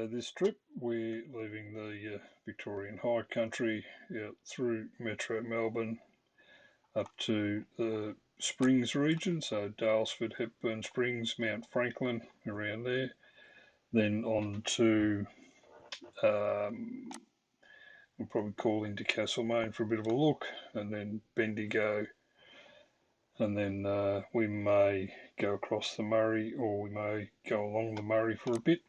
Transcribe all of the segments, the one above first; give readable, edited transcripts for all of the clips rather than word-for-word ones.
So this trip we're leaving the Victorian High Country out through Metro Melbourne up to the Springs region, so Daylesford, Hepburn Springs, Mount Franklin, around there. Then on to, we'll probably call into Castlemaine for a bit of a look, and then Bendigo, and then we may go across the Murray, or we may go along the Murray for a bit,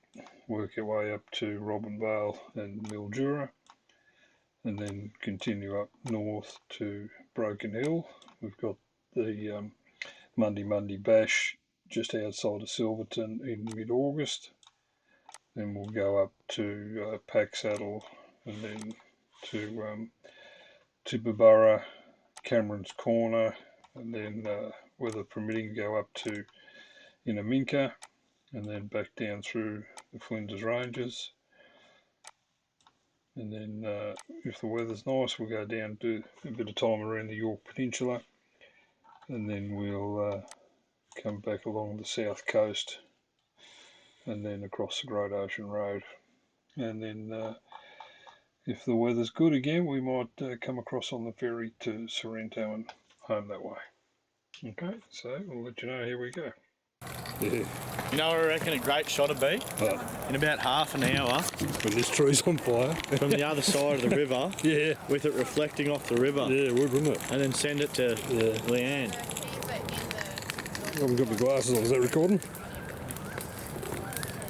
work our way up to Robinvale and Mildura, and then continue up north to Broken Hill. We've got the Monday Bash just outside of Silverton in mid-August. Then we'll go up to Packsaddle, and then to Barbara, Cameron's Corner, and then weather permitting go up to Inaminka, and then back down through the Flinders Ranges. And then if the weather's nice, we'll go down to a bit of time around the York Peninsula, and then we'll come back along the south coast and then across the Great Ocean Road. And then if the weather's good again, we might come across on the ferry to Sorrento and home that way. Okay, so we'll let you know. Here we go. Yeah. You know what I reckon a great shot would be? In about half an hour. When this tree's on fire. From the other side of the river. Yeah. With it reflecting off the river. Yeah, it would, wouldn't it? And then send it to Leanne. I haven't got my glasses on. Is that recording?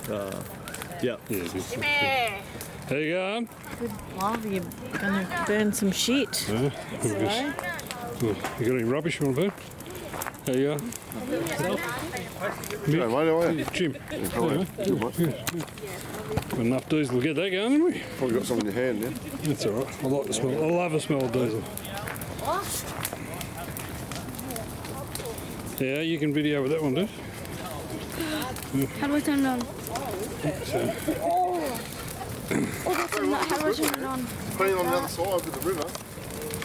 Yeah. Yeah, it is. How you going? Good love, you're going to burn some shit. Yeah. You got any rubbish you want to burn? How you going? Hey, mate, how are you? Jim. Good, mate. Got enough diesel to get that going, haven't we? Probably got some in your hand, yeah? That's all right. I like the smell. I love the smell of diesel. Yeah, you can video with that one, dude. How do I turn it on? So, How do I turn it on? Put it on the other side with the river.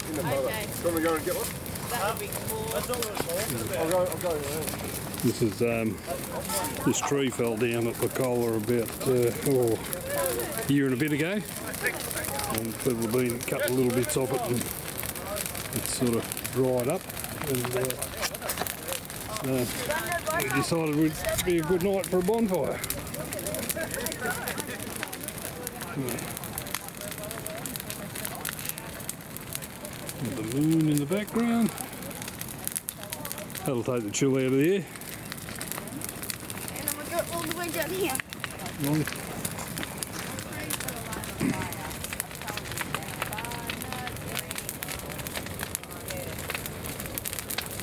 In the mother. Okay. Do you want me to go and get one? That would be cool. I'll go around. this is this tree fell down at Pacola about a year and a bit ago, and people have been cutting little bits off it, and it's sort of dried up. And we decided it would be a good night for a bonfire. With the moon in the background. That'll take the chill out of the air. And I'm going to go all the way down here.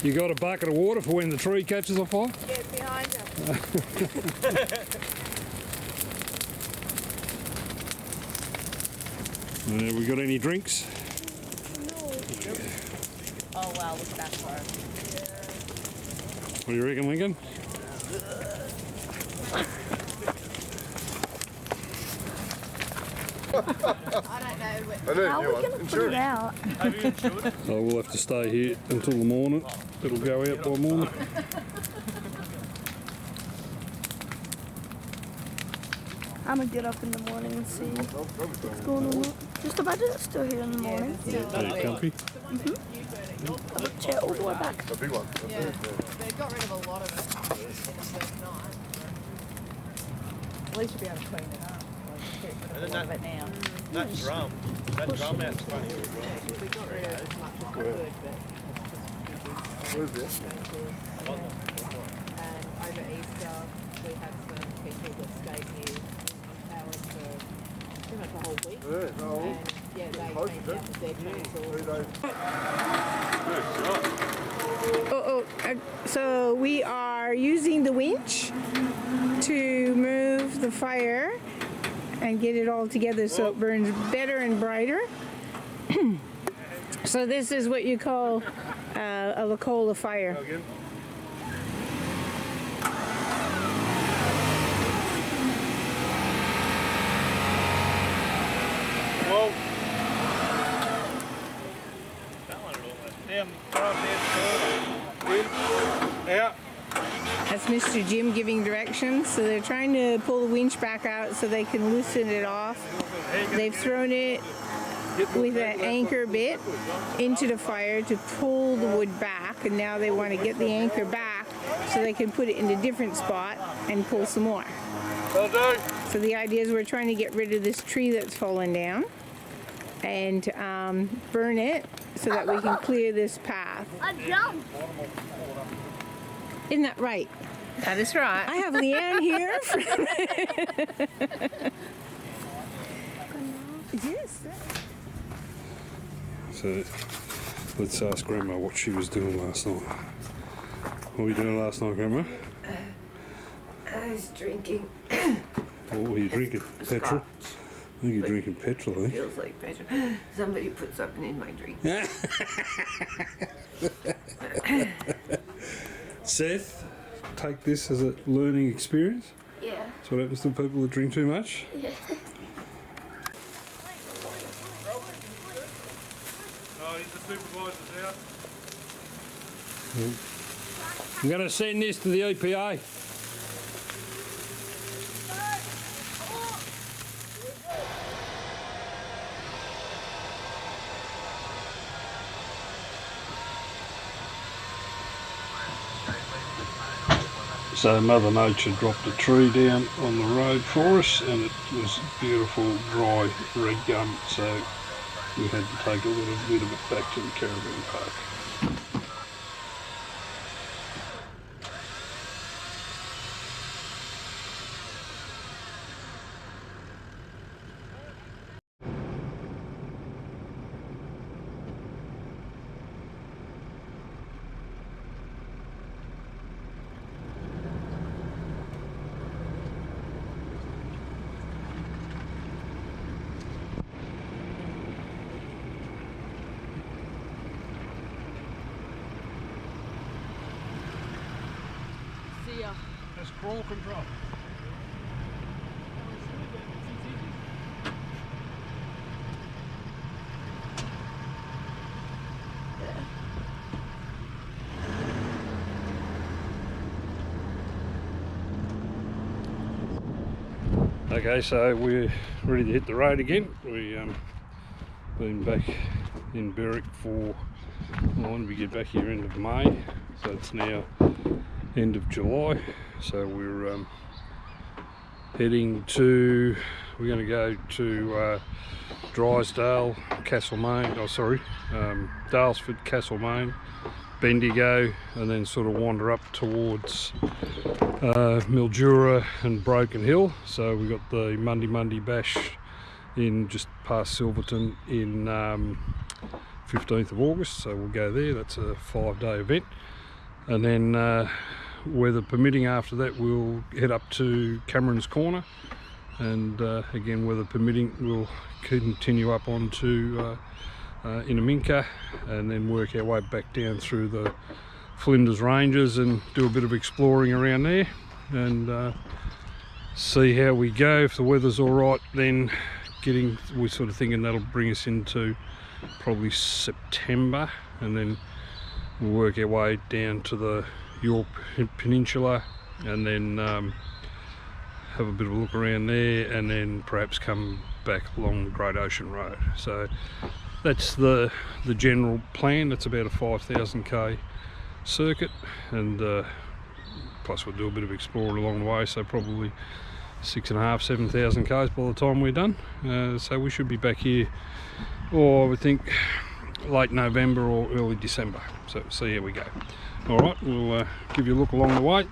You got a bucket of water for when the tree catches on fire? Yeah, it's behind us. We got any drinks? Oh, wow, look at that far. What do you reckon, Lincoln? I know. How are we going to put it out? So we'll have to stay here until the morning. It'll go out by morning. I'm going to get up in the morning and see what's going on. Just the budget is still here in the morning. Are you comfy? I've got a chair all the way back. A big one. Yeah, they got rid of a lot of it last night. At least you'll be able to clean it up. Like, get rid of a lot of it now. That drum out's funny. We got rid of as much as we could, but Where's this? and over Easter we have some people that stayed here on towers for pretty much the whole week. Yeah, no. And yeah, they cleaned out the dead council. 3 days. So we are using the winch to move the fire and get it all together so it burns better and brighter. So this is what you call a Lacola fire. Whoa. Down, drop in, out. That's Mr. Jim giving directions. So they're trying to pull the winch back out so they can loosen it off. They've thrown it with an anchor bit into the fire to pull the wood back, and now they want to get the anchor back so they can put it in a different spot and pull some more. So the idea is we're trying to get rid of this tree that's fallen down and burn it so that we can clear this path. Isn't that right? That is right. I have Leanne here. Yes. So let's ask Grandma what she was doing last night. What were you doing last night, Grandma? I was drinking. What were you drinking? Petrol? I think you're drinking petrol, eh? Feels like petrol. Somebody put something in my drink. Seth, take this as a learning experience. Yeah. That's what happens to people that drink too much. Yeah. Oh, the supervisor's out. I'm going to send this to the EPA. So Mother Nature dropped a tree down on the road for us, and it was beautiful dry red gum, so we had to take a little bit of it back to the caravan park. That's crawl control. Okay, so we're ready to hit the road again. We been back in Berwick for, when we get back here end of May, so it's now end of July. So we're heading to, we're going to go to Drysdale, Castlemaine, Daylesford, Castlemaine, Bendigo, and then sort of wander up towards Mildura and Broken Hill. So we got the Monday Bash in just past Silverton in 15th of August, so we'll go there. That's a 5-day event, and then weather permitting after that we'll head up to Cameron's Corner, and again weather permitting we'll continue up onto Inaminka, and then work our way back down through the Flinders Ranges and do a bit of exploring around there, and see how we go. If the weather's all right, then we're sort of thinking that'll bring us into probably September, and then we'll work our way down to the York Peninsula, and then have a bit of a look around there, and then perhaps come back along the Great Ocean Road. So that's the general plan. That's about a 5,000k circuit, and plus we'll do a bit of exploring along the way, so probably 6,500–7,000 k's by the time we're done. So we should be back here, or I would think late November or early December. So see how we go. All right, we'll give you a look along the way.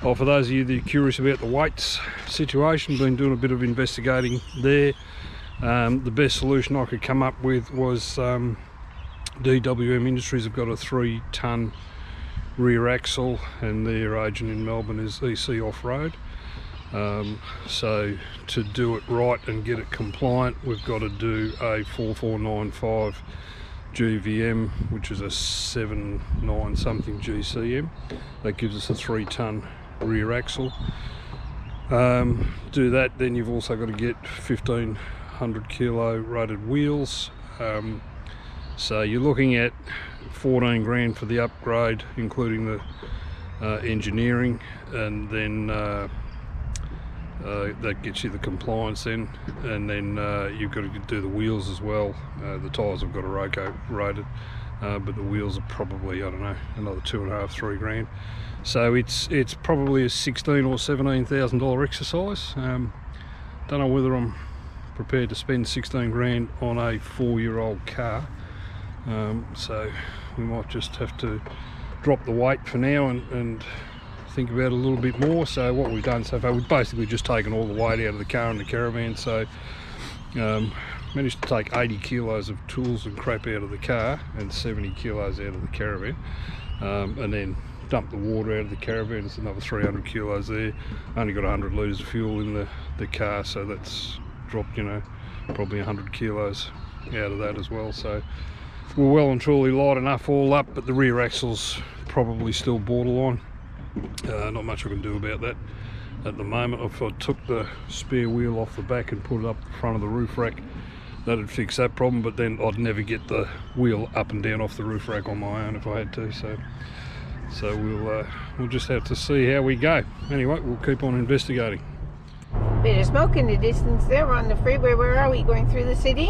For those of you that are curious about the weights situation, been doing a bit of investigating there. The best solution I could come up with was DWM Industries have got a 3-ton rear axle, and their agent in Melbourne is EC Off-Road. So to do it right and get it compliant, we've got to do a 4495 GVM, which is a 79 something GCM. That gives us a 3-ton rear axle. Do that, then you've also got to get 1,500 kilo rated wheels. So you're looking at 14 grand for the upgrade, including engineering, and then that gets you the compliance then, and then you've got to do the wheels as well. The tyres have got a Roco rated, but the wheels are probably, I don't know, another $2.5–3 grand. So it's probably a $16,000 or $17,000 exercise. Don't know whether I'm prepared to spend 16 grand on a 4-year-old car. So we might just have to drop the weight for now and think about it a little bit more. So what we've done so far, we've basically just taken all the weight out of the car and the caravan. So managed to take 80 kilos of tools and crap out of the car and 70 kilos out of the caravan, and then dump the water out of the caravan. It's another 300 kilos there. Only got 100 litres of fuel in the car, so that's dropped, you know, probably 100 kilos out of that as well. So we're well and truly light enough all up, but the rear axle's probably still borderline. Not much I can do about that at the moment. If I took the spare wheel off the back and put it up the front of the roof rack, that'd fix that problem, but then I'd never get the wheel up and down off the roof rack on my own if I had to. So we'll just have to see how we go. Anyway, we'll keep on investigating. Bit of smoke in the distance there. We're on the freeway. Where are we? Going through the city?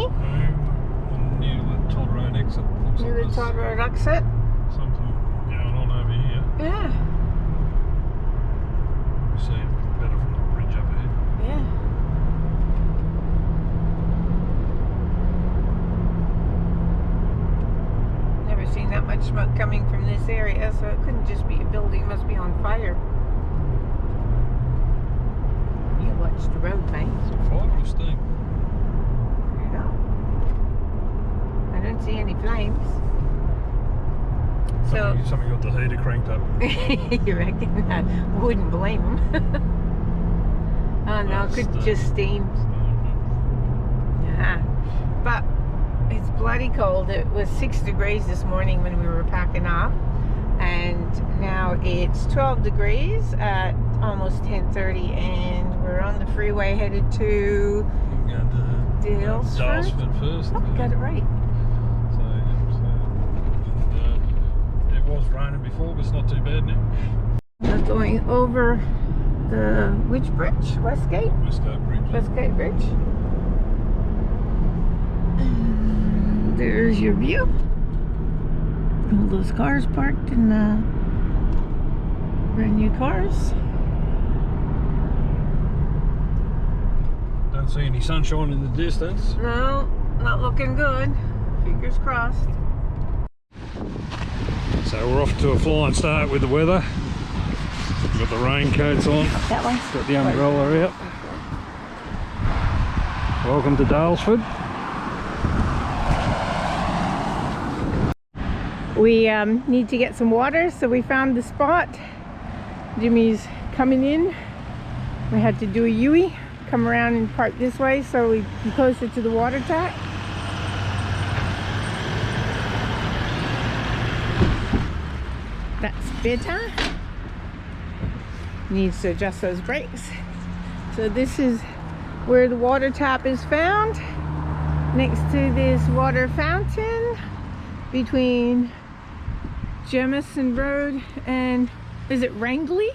Near the Todd Road exit. Near the Todd Road exit. Something going on over here. Yeah. We see it better from the bridge up ahead. Yeah. Never seen that much smoke coming from this area, so it couldn't just be a building. It must be on fire. You watch the road, mate. Is it fire or steam? I don't know. I don't see any flames. So Somebody got the heater cranked up. you reckon? I wouldn't blame them. Oh no, it could just steam. Yeah. But it's bloody cold. It was 6 degrees this morning when we were packing up, and now it's 12 degrees at almost 10:30, and we're on the freeway headed to Daylesford first. Oh, got it right. It was raining before, but it's not too bad now. We're going over the which bridge? Westgate? Westgate Bridge. Westgate Bridge. And there's your view. All those cars parked in the brand new cars. Don't see any sunshine in the distance. No, not looking good. Fingers crossed. So we're off to a flying start with the weather. Got the raincoats on. That one. Got the umbrella out. Welcome to Daylesford. We need to get some water, so we found the spot. Jimmy's coming in. We had to do a U-ey, come around and park this way so we can closer to the water tap. That's better. Needs to adjust those brakes. So this is where the water tap is found, next to this water fountain between Jemison Road and, is it Rangley?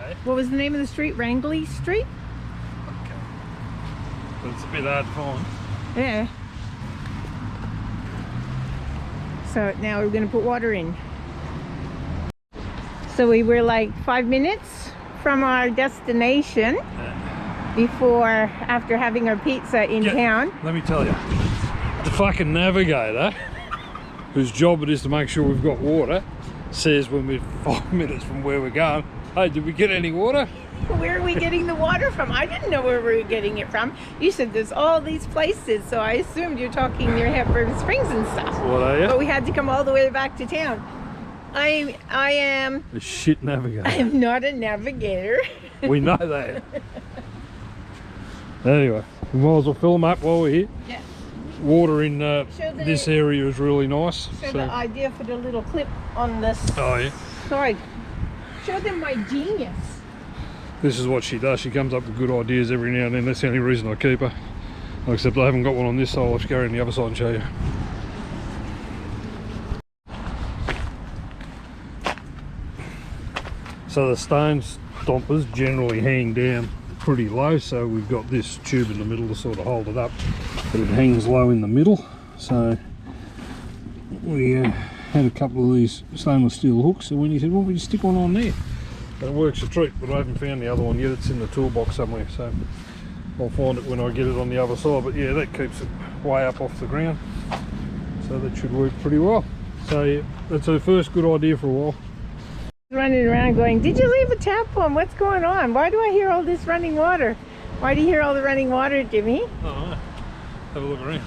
Hey? What was the name of the street? Rangley Street? Okay. But it's a bit hard to find. Yeah. So now we're going to put water in. So we were like 5 minutes from our destination after having our pizza in town. Let me tell you, the fucking navigator, whose job it is to make sure we've got water, says when we're 5 minutes from where we're going, hey, did we get any water? Where are we getting the water from? I didn't know where we were getting it from. You said there's all these places, so I assumed you're talking near Hepburn Springs and stuff. What are you? But we had to come all the way back to town. I am A shit navigator. I am not a navigator. We know that. Anyway, we might as well fill them up while we're here. Yeah. Water in this area is really nice. Show the idea for the little clip on this Oh yeah. side. Show them my genius. This is what she does. She comes up with good ideas every now and then. That's the only reason I keep her. Except I haven't got one on this side. I'll have to go around the other side and show you. So the stone stompers generally hang down pretty low, so we've got this tube in the middle to sort of hold it up, but it hangs low in the middle. So we had a couple of these stainless steel hooks, so when he said, well, we just stick one on there. And it works a treat, but I haven't found the other one yet. It's in the toolbox somewhere, so I'll find it when I get it on the other side. But yeah, that keeps it way up off the ground, so that should work pretty well. So yeah, that's our first good idea for a while. Running around going, did you leave a tap on? What's going on? Why do I hear all this running water? Why do you hear all the running water, Jimmy? Oh, have a look around.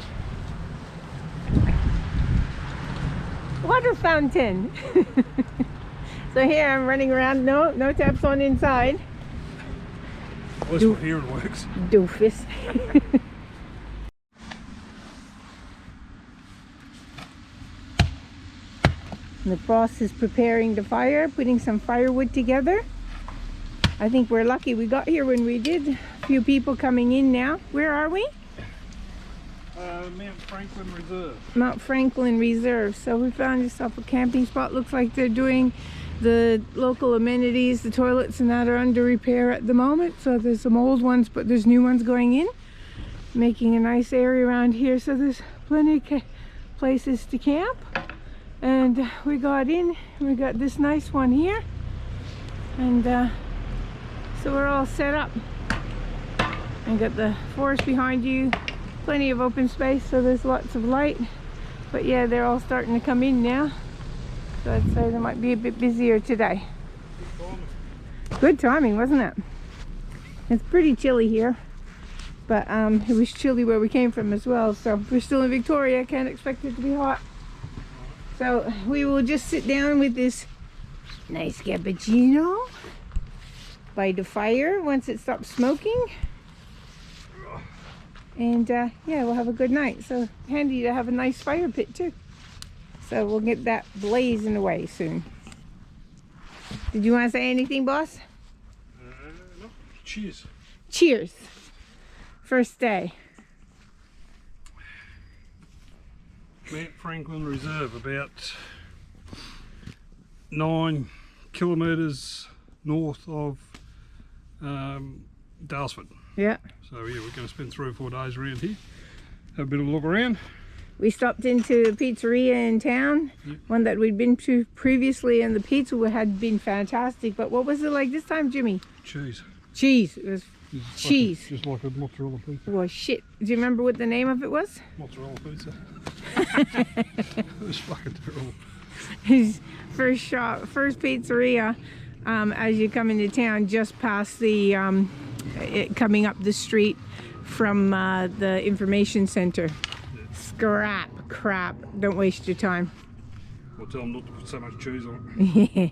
Water fountain. So here I'm running around, no taps on inside. At least here it works. Doofus. The boss is preparing the fire, putting some firewood together. I think we're lucky we got here when we did. A few people coming in now. Where are we? Mount Franklin Reserve. Mount Franklin Reserve. So we found ourselves a camping spot. Looks like they're doing the local amenities, the toilets and that are under repair at the moment. So there's some old ones, but there's new ones going in, making a nice area around here. So there's plenty of places to camp. And we got in, we got this nice one here. And so we're all set up. And got the forest behind you. Plenty of open space, so there's lots of light. But yeah, they're all starting to come in now. So I'd say they might be a bit busier today. Good timing, wasn't it? It's pretty chilly here. But it was chilly where we came from as well. So we're still in Victoria, can't expect it to be hot. So we will just sit down with this nice cappuccino by the fire once it stops smoking. And yeah, we'll have a good night. So handy to have a nice fire pit too. So we'll get that blazing away soon. Did you want to say anything, boss? No. Cheers. Cheers. First day. Mount Franklin Reserve, about 9 kilometres north of Daylesford. Yeah. So yeah, we're going to spend 3 or 4 days around here, have a bit of a look around. We stopped into a pizzeria in town, one that we'd been to previously, and the pizza had been fantastic. But what was it like this time, Jimmy? Cheese. Cheese. It was cheese. Just like a mozzarella pizza. Well, shit. Do you remember what the name of it was? Mozzarella pizza. It was fucking terrible. His first shop, first pizzeria, as you come into town, just past the coming up the street from the information center. Scrap crap. Don't waste your time. I'll tell them not to put so much cheese on Yeah. it.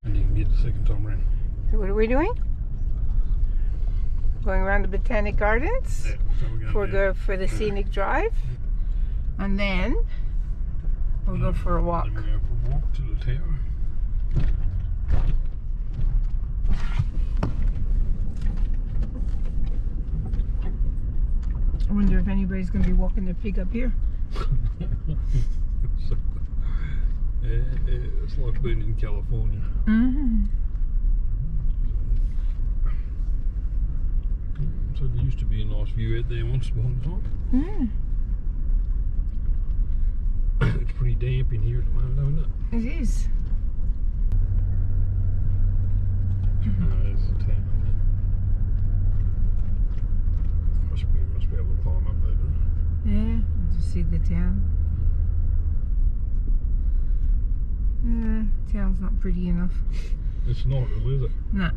And you can get the second time around. What are we doing? We're going to Going around the Botanic Gardens Yeah, so we're going for the scenic drive, and then we'll go for a walk. Then we go for a walk to the tower. I wonder if anybody's going to be walking their pig up here. It's like being in California. Mm-hmm. So there used to be a nice view out there once upon a time. It's pretty damp in here at the moment, isn't it? It is. There's the town. Must be able to climb up there, don't Yeah, just see the town. Town's not pretty enough. it? It's not really, is it? Nah,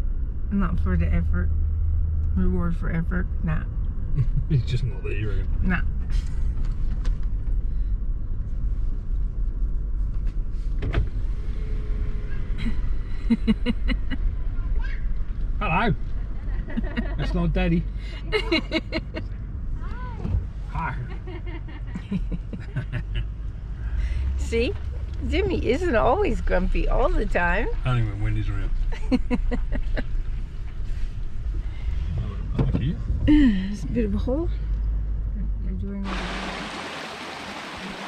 not for the effort. Reward for effort, nah. It's just not there, you reckon? Nah. Hello. That's not Daddy. Hi. See? Jimmy isn't always grumpy all the time. Only when Wendy's around. Thank you. It's a bit of a hole.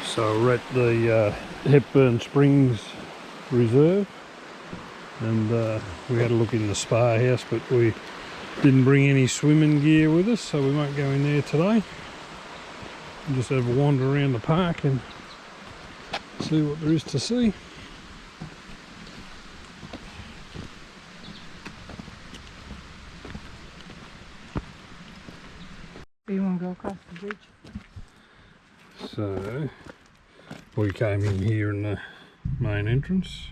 So we're at the Hepburn Springs Reserve, and we had a look in the spa house, but we didn't bring any swimming gear with us, so we won't go in there today. We'll just have a wander around the park and see what there is to see. You want to go across the bridge? So we came in here in the main entrance.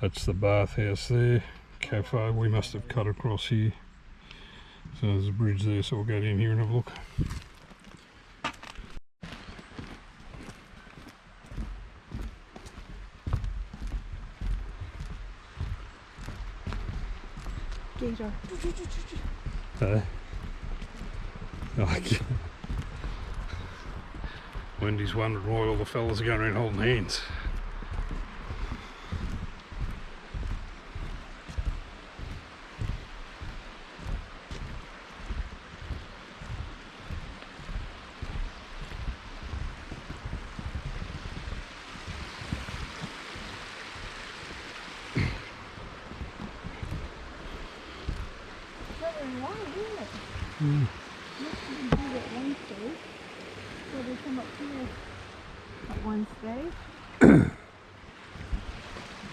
That's the bathhouse there, cafe. We must have cut across here. So there's a bridge there, so we'll go down here and have a look. Wendy's wondering why all the fellas are going around holding hands.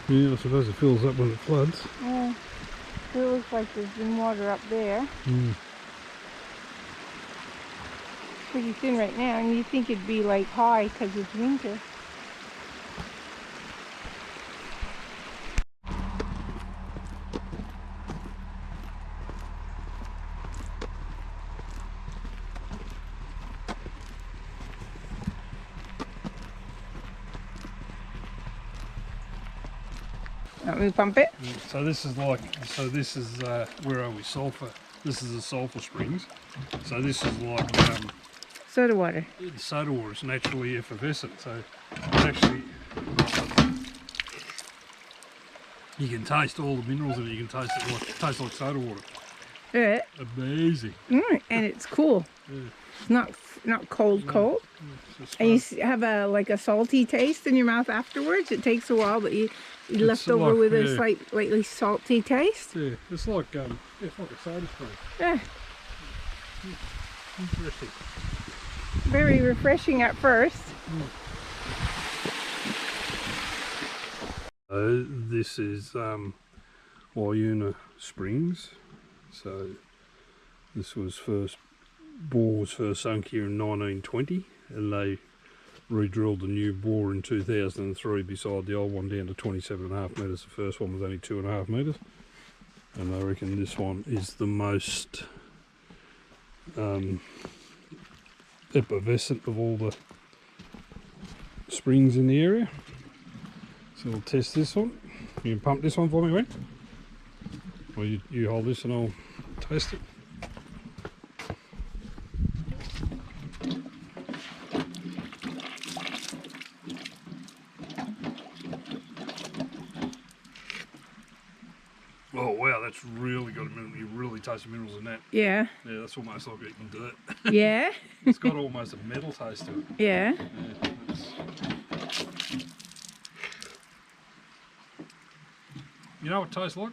Yeah, I suppose it fills up when it floods. Yeah, it looks like there's been water up there. It's pretty thin right now, and you think it'd be like high because it's winter. Want me to pump it? So this is where are we? Sulphur. This is the sulphur springs. So this is like Soda water. the soda water is naturally effervescent. So it's actually, you can taste all the minerals in it. You can taste it like soda water. Yeah. Amazing. And it's cool. Yeah. It's not cold. And you have a salty taste in your mouth afterwards. It takes a while, but you left over with a slightly salty taste. Yeah, it's like a soda stream. Yeah. Interesting. Very refreshing at first. This is Wayuna Springs. So this was bore was first sunk here in 1920, and they re-drilled the new bore in 2003 beside the old one down to 27.5 metres. The first one was only 2.5 metres, and I reckon this one is the most effervescent of all the springs in the area. So we'll test this one. You can pump this one for me, Wayne? Or you hold this and I'll taste it. Oh wow, that's really got a mineral. You really taste the minerals in that. Yeah. Yeah, that's almost like eating dirt. Yeah. It's got almost a metal taste to it. Yeah. You know what it tastes like?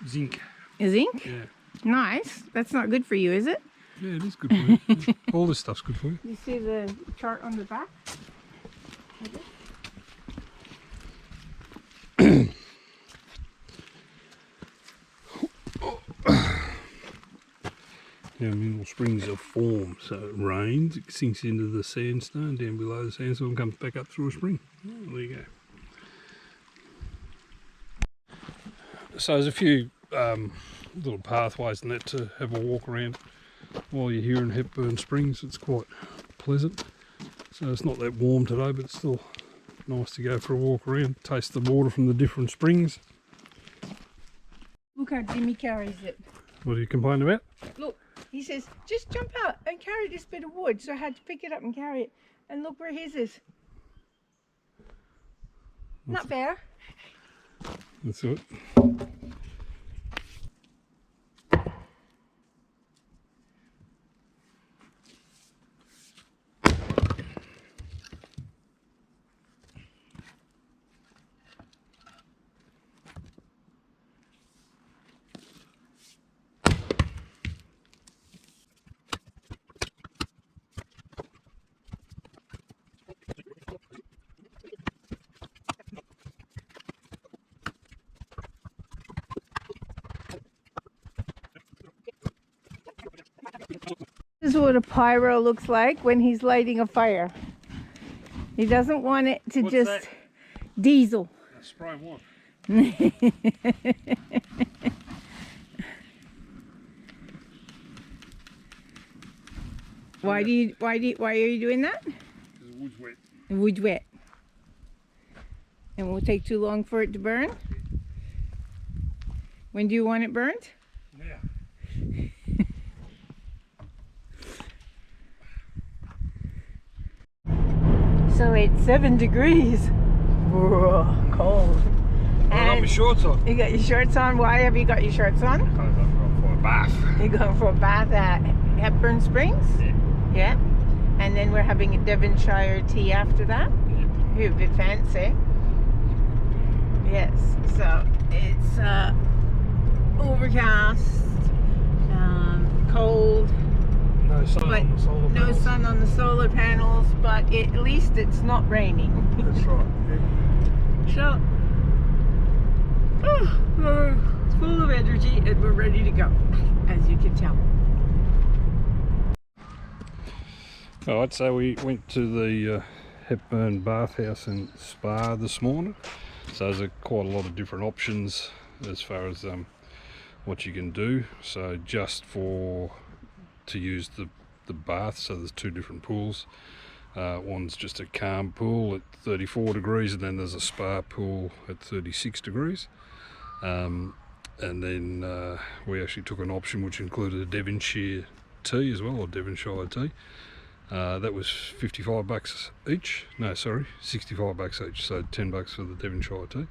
Zinc. Zinc? Yeah. Nice. That's not good for you, is it? Yeah, it is good for you. All this stuff's good for you. You see the chart on the back? Yeah, mineral springs are formed, so it rains, it sinks into the sandstone, down below the sandstone comes back up through a spring. Oh, there you go. So there's a few little pathways and that to have a walk around while you're here in Hepburn Springs. It's quite pleasant. So it's not that warm today, but it's still nice to go for a walk around, taste the water from the different springs. Look how Jimmy carries it. What do you complain about? Look, he says, just jump out and carry this bit of wood. So I had to pick it up and carry it. And look where his is. Not fair. That's it. This is what a pyro looks like when he's lighting a fire. He doesn't want it to What's just that? diesel. Spray one. Why are you doing that? The wood's wet. The wood's wet. And it will take too long for it to burn? When do you want it burnt? Yeah. So it's 7 degrees. Whoa, cold. I got my shorts on. You got your shorts on? Why have you got your shorts on? I'm going for a bath. You're going for a bath at Hepburn Springs? Yeah. Yeah. And then we're having a Devonshire tea after that? Yeah. Ooh, a bit fancy. Yes, so it's overcast, cold, No sun but on the solar no panels. sun on the solar panels, but at least it's not raining. That's right. So, we're full of energy and we're ready to go, as you can tell. Alright, so we went to the Hepburn Bathhouse and Spa this morning. So there's quite a lot of different options as far as what you can do. So just to use the bath, so there's 2 different pools. One's just a calm pool at 34 degrees, and then there's a spa pool at 36 degrees. And then we actually took an option which included a Devonshire tea as well, or Devonshire tea. That was $55 each. No, sorry, $65 each. So $10 for the Devonshire tea.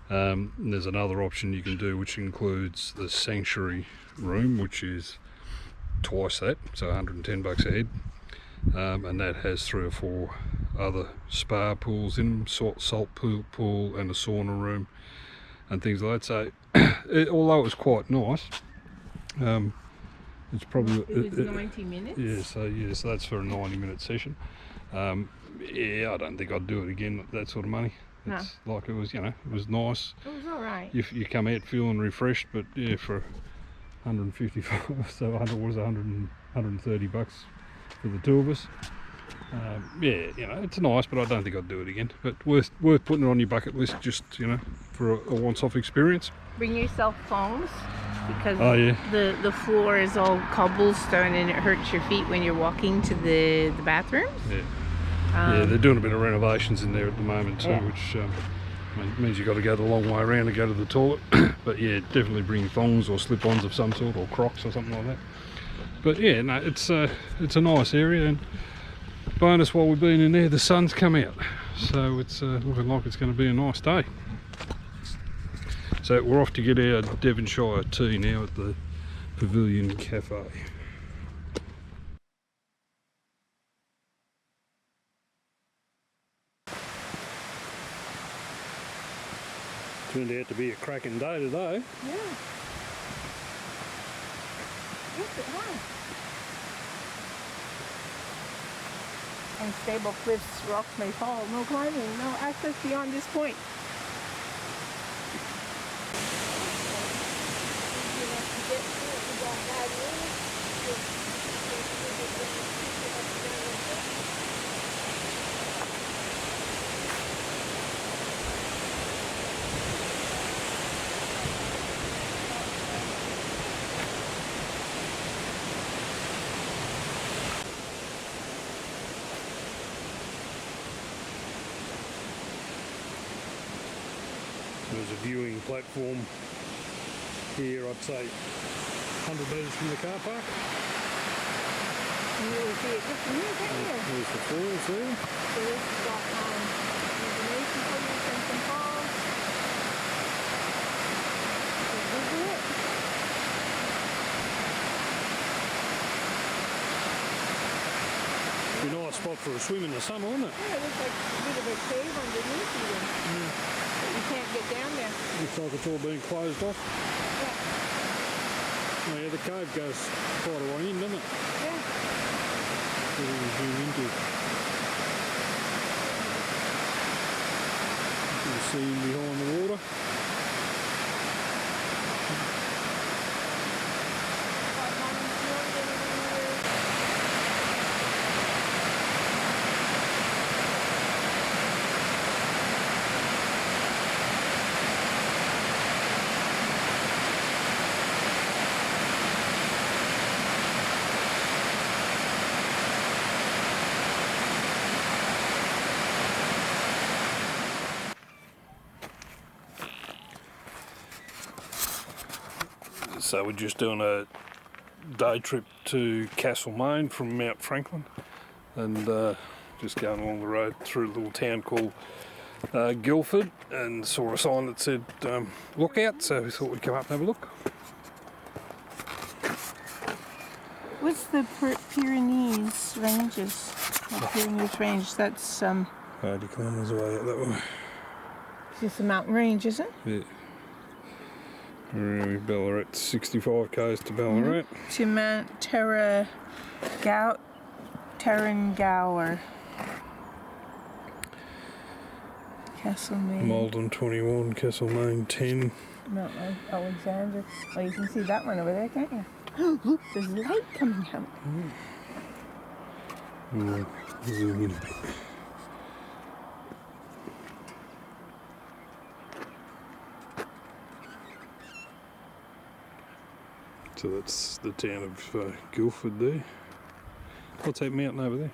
And there's another option you can do, which includes the sanctuary room, which is twice that, so $110 a head. And that has 3 or 4 other spa pools in them, salt pool and a sauna room and things like that. So although it was quite nice, it's probably It was 90 minutes? Yeah, so that's for a 90-minute session. Yeah, I don't think I'd do it again at that sort of money. It's like it was, it was nice. It was alright. You come out feeling refreshed, but yeah, for 155, so what was it, $130 for the 2 of us. Yeah, it's nice, but I don't think I'd do it again. But worth putting it on your bucket list, just for a once-off experience. Bring yourself thongs, because the floor is all cobblestone and it hurts your feet when you're walking to the bathrooms. Yeah. Yeah, they're doing a bit of renovations in there at the moment too, which means you've got to go the long way around to go to the toilet. But yeah, definitely bring thongs or slip-ons of some sort, or Crocs or something like that. But yeah, no, it's a nice area, and bonus while we've been in there, the sun's come out, so it's looking like it's going to be a nice day. So we're off to get our Devonshire tea now at the Pavilion Cafe. Turned out to be a cracking day today. Yeah. Yes, it has. Unstable cliffs, rocks may fall. No climbing, no access beyond this point. There's a viewing platform here, I'd say 100 metres from the car park. You really see it just from here, can't you? There's the falls there. So this has got information for you from some falls. So Google it. Be a nice spot for a swim in the summer, wouldn't it? Yeah, it looks like a bit of a cave underneath even. But you can't get down there. Looks like it's all been closed off. Yeah. Oh yeah, the cave goes quite a way in, doesn't it? Yeah. That we zoom into. You can see in behind the water. So we're just doing a day trip to Castlemaine from Mount Franklin, and just going along the road through a little town called Guildford, and saw a sign that said look out, so we thought we'd come up and have a look. What's the Pyrenees Ranges? Pyrenees Range, that's 80 kilometres away out that way. just a mountain range, is it? Yeah. Really, Ballarat, 65 k's to Ballarat. To Mount Tarrangower. Castlemaine. Malden 21, Castlemaine 10. Mount Alexander. Oh, you can see that one over there, can't you? Oh, look, there's light coming out. Zoom in a bit. So that's the town of Guildford there. What's that mountain over there?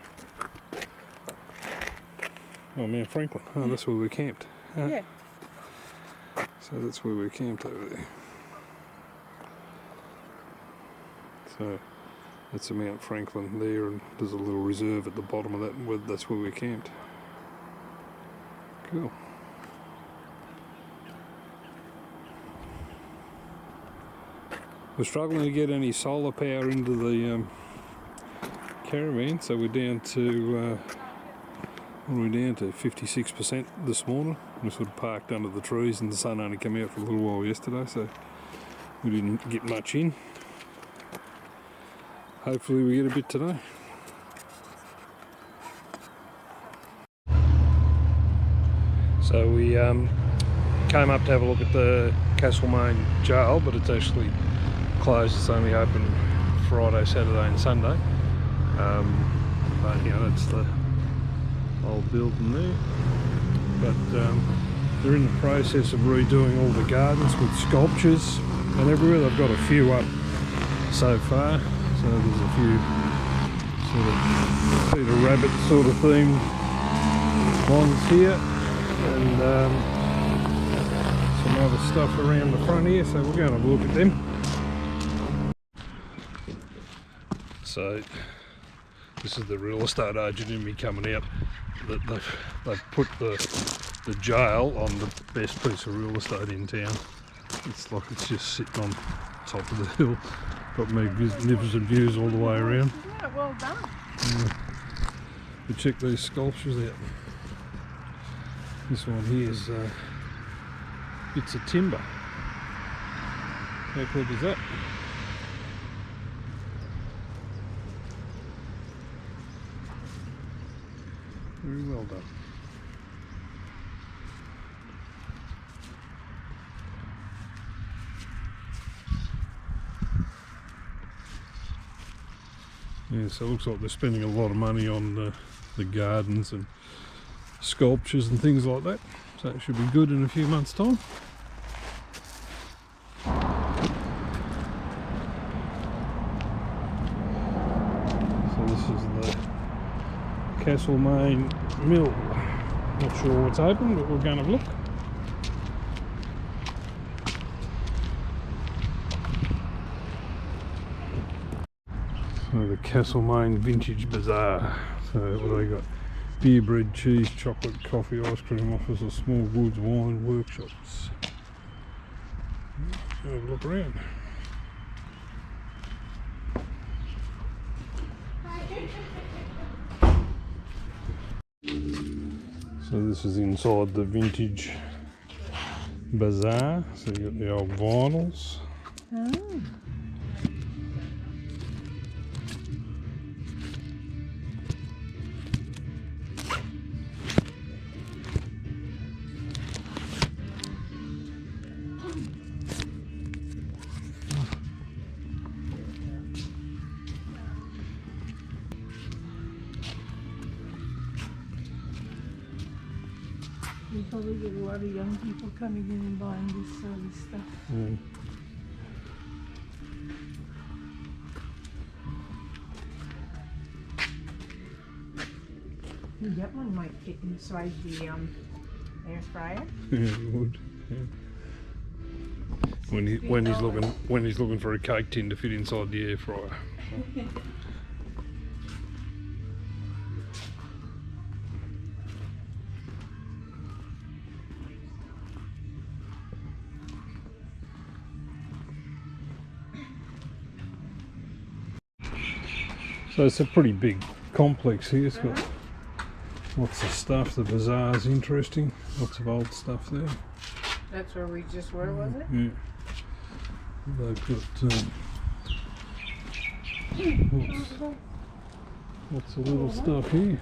Oh, Mount Franklin. Oh, that's where we camped. Yeah. So that's where we camped over there. So that's the Mount Franklin there, and there's a little reserve at the bottom of that, and that's where we camped. Cool. We're struggling to get any solar power into the caravan, so we're down to what are we down to? 56% this morning. We sort of parked under the trees, and the sun only came out for a little while yesterday, so we didn't get much in. Hopefully we get a bit today. So we came up to have a look at the Castlemaine jail, but it's actually closed. It's only open Friday, Saturday and Sunday. But you know, that's the old building there. But they're in the process of redoing all the gardens with sculptures and everywhere. They've got a few up so far. So there's a few sort of Peter Rabbit sort of themed ones here, and some other stuff around the front here, so we're going to have a look at them. So this is the real estate agent in me coming out, that they've put the jail on the best piece of real estate in town. It's like it's just sitting on top of the hill. Got magnificent views all the way around. Yeah, well done. Yeah. But check these sculptures out. This one here is bits of timber. How cool is that? Very well done. Yeah, so it looks like they're spending a lot of money on the gardens and sculptures and things like that. So it should be good in a few months' time. So this is the Castlemaine Mill. Not sure what's open, but we're going to have a look. So the Castlemaine Vintage Bazaar. So what do they got? Beer, bread, cheese, chocolate, coffee, ice cream offices, small goods, wine, workshops. Have a look around. So this is inside the Vintage Bazaar. So you got the old vinyls. You probably get a lot of young people coming in and buying this sort of stuff. Yeah. That one might fit inside the air fryer. Yeah, it would. Yeah. When he's looking for a cake tin to fit inside the air fryer. So it's a pretty big complex here. It's got lots of stuff. The bazaar's interesting. Lots of old stuff there. That's where we just were, was it? Yeah. They've got lots of little stuff here.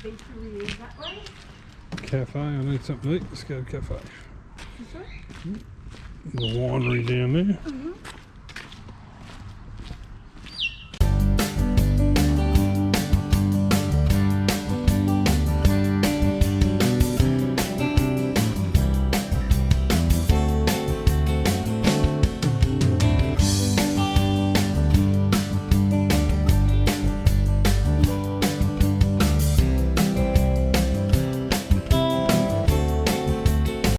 Bakery is that way? Cafe. I need something to eat. Let's go to cafe. The winery down there.